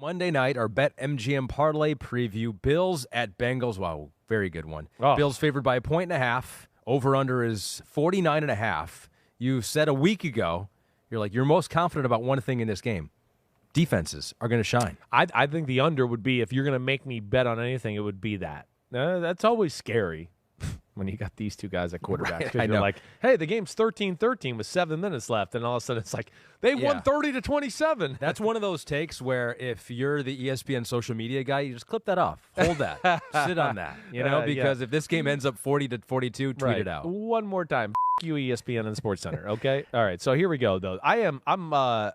Monday night, our BetMGM parlay preview, Bills at Bengals. Wow, very good one. Oh. Bills favored by 1.5. Over-under is 49.5. You said a week ago, you're most confident about one thing in this game. Defenses are going to shine. I think the under would be, if you're going to make me bet on anything, it would be that. That's always scary when you got these two guys at quarterback. Right, Because you're like, hey, the game's 13-13 with 7 minutes left, and all of a sudden it's like, they won 30-27. That's one of those takes where if you're the ESPN social media guy, you just clip that off. Hold that. Sit on that. Because if this game ends up 40-42, tweet it out. One more time. F you, ESPN and SportsCenter, okay? All right, so here we go, though. I'm not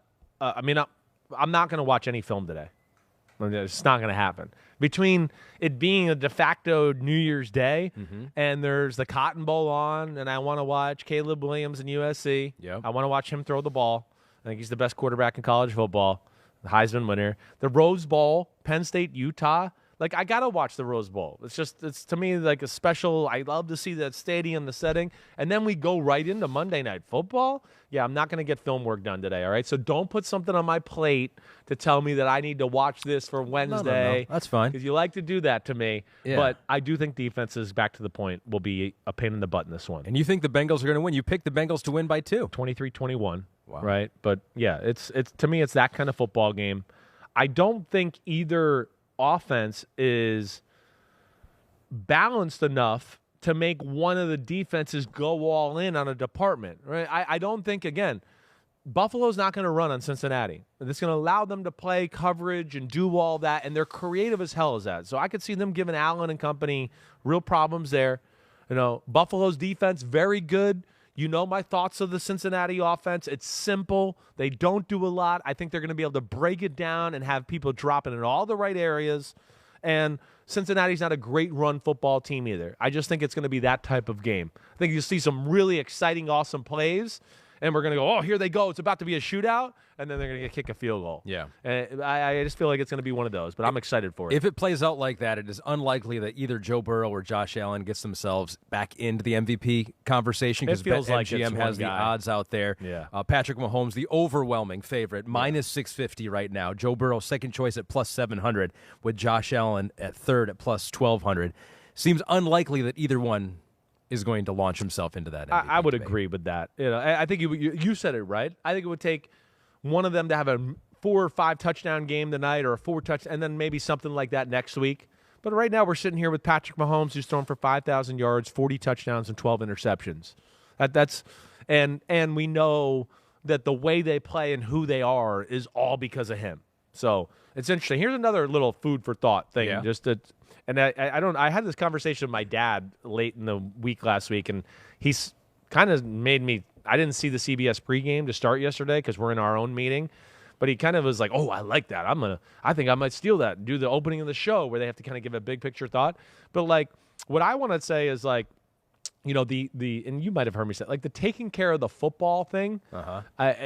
going to watch any film today. It's not going to happen. Between it being a de facto New Year's Day and there's the Cotton Bowl on, and I want to watch Caleb Williams and USC. Yep. I want to watch him throw the ball. I think he's the best quarterback in college football, the Heisman winner. The Rose Bowl, Penn State, Utah. Like, I got to watch the Rose Bowl. It's to me like a special. I love to see that stadium, the setting. And then we go right into Monday Night Football. Yeah, I'm not going to get film work done today, all right? So don't put something on my plate to tell me that I need to watch this for Wednesday. No. That's fine. Because you like to do that to me. Yeah. But I do think defenses, back to the point, will be a pain in the butt in this one. And you think the Bengals are going to win. You picked the Bengals to win by 2. 23-21, Wow. right? But, yeah, it's to me, it's that kind of football game. I don't think either offense is balanced enough to make one of the defenses go all in on a department, right? I don't think, again, Buffalo's not going to run on Cincinnati. It's going to allow them to play coverage and do all that, and they're creative as hell as that. So I could see them giving Allen and company real problems there. Buffalo's defense, very good. My thoughts of the Cincinnati offense. It's simple. They don't do a lot. I think they're going to be able to break it down and have people dropping in all the right areas. And Cincinnati's not a great run football team either. I just think it's going to be that type of game. I think you'll see some really exciting, awesome plays, and we're going to go, oh, here they go. It's about to be a shootout, and then they're going to kick a field goal. Yeah. And I just feel like it's going to be one of those, but I'm excited for it. If it plays out like that, it is unlikely that either Joe Burrow or Josh Allen gets themselves back into the MVP conversation, because BetMGM has the odds out there. Yeah. Patrick Mahomes, the overwhelming favorite, minus 650 right now. Joe Burrow, second choice at plus 700, with Josh Allen at third at plus 1,200. Seems unlikely that either one is going to launch himself into that MVP I would debate. agree with that. I think you said it right. I think it would take one of them to have a 4 or 5 touchdown game tonight, or a 4 touchdown, and then maybe something like that next week. But right now we're sitting here with Patrick Mahomes, who's thrown for 5,000 yards, 40 touchdowns, and 12 interceptions. And we know that the way they play and who they are is all because of him. So it's interesting. Here's another little food for thought thing. Yeah. I had this conversation with my dad late in the week last week, and he's kind of made me. I didn't see the CBS pregame to start yesterday because we're in our own meeting, but he kind of was like, "Oh, I like that. I think I might steal that and do the opening of the show where they have to kind of give a big picture thought." But like, what I want to say is like, the and you might have heard me say like the taking care of the football thing.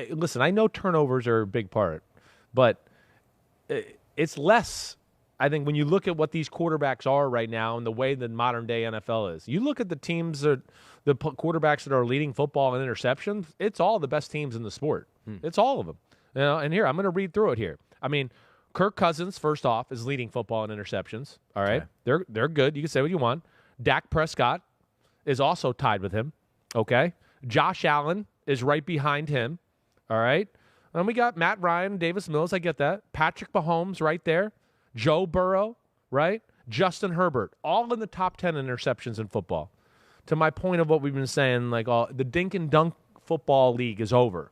Listen, I know turnovers are a big part, but it's less. I think when you look at what these quarterbacks are right now and the way the modern day NFL is, you look at the teams the quarterbacks that are leading football in interceptions. It's all the best teams in the sport. It's all of them. And here I'm going to read through it here. I mean, Kirk Cousins, first off, is leading football in interceptions. All right, okay. They're good. You can say what you want. Dak Prescott is also tied with him. Okay, Josh Allen is right behind him. All right, and we got Matt Ryan, Davis Mills. I get that. Patrick Mahomes right there. Joe Burrow, right? Justin Herbert, all in the top 10 interceptions in football. To my point of what we've been saying, like the dink and dunk football league is over.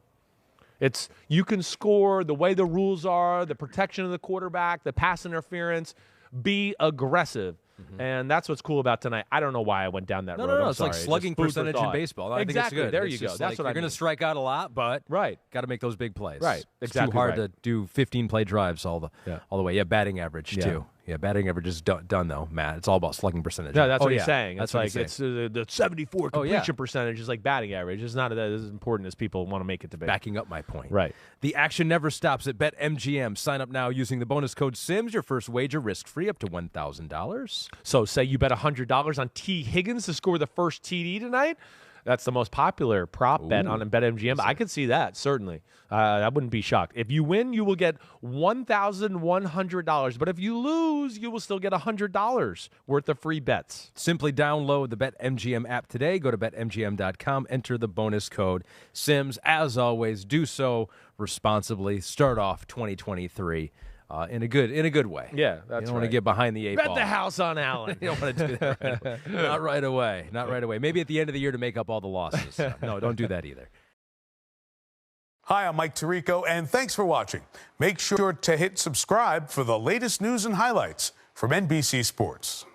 It's you can score the way the rules are, the protection of the quarterback, the pass interference, be aggressive. And that's what's cool about tonight. I don't know why I went down that road. No. I'm It's sorry. like slugging percentage in baseball. I think it's good. There it's you go. That's That's what you're going to strike out a lot, but got to make those big plays. Right. It's Exactly too hard right. to do 15-play drives all the way. Yeah, batting average too. Yeah, batting average is done though, Matt. It's all about slugging percentage. No, that's what he's saying. That's it's what like he's saying. it's the 74 completion percentage is like batting average. It's not as important as people want to make it to be. Backing up my point. Right. The action never stops at BetMGM. Sign up now using the bonus code SIMS. Your first wager risk-free up to $1,000. So say you bet $100 on T. Higgins to score the first TD tonight. That's the most popular prop bet on BetMGM. I could see that, certainly. I wouldn't be shocked. If you win, you will get $1,100. But if you lose, you will still get $100 worth of free bets. Simply download the BetMGM app today. Go to BetMGM.com. Enter the bonus code Simms. As always, do so responsibly. Start off 2023 in a good way. Yeah, that's You don't want to get behind the eight Bet ball. the house on Allen. You don't want to do that right away. Not right away. Not right away. Maybe at the end of the year to make up all the losses. No, don't do that either. Hi, I'm Mike Tirico, and thanks for watching. Make sure to hit subscribe for the latest news and highlights from NBC Sports.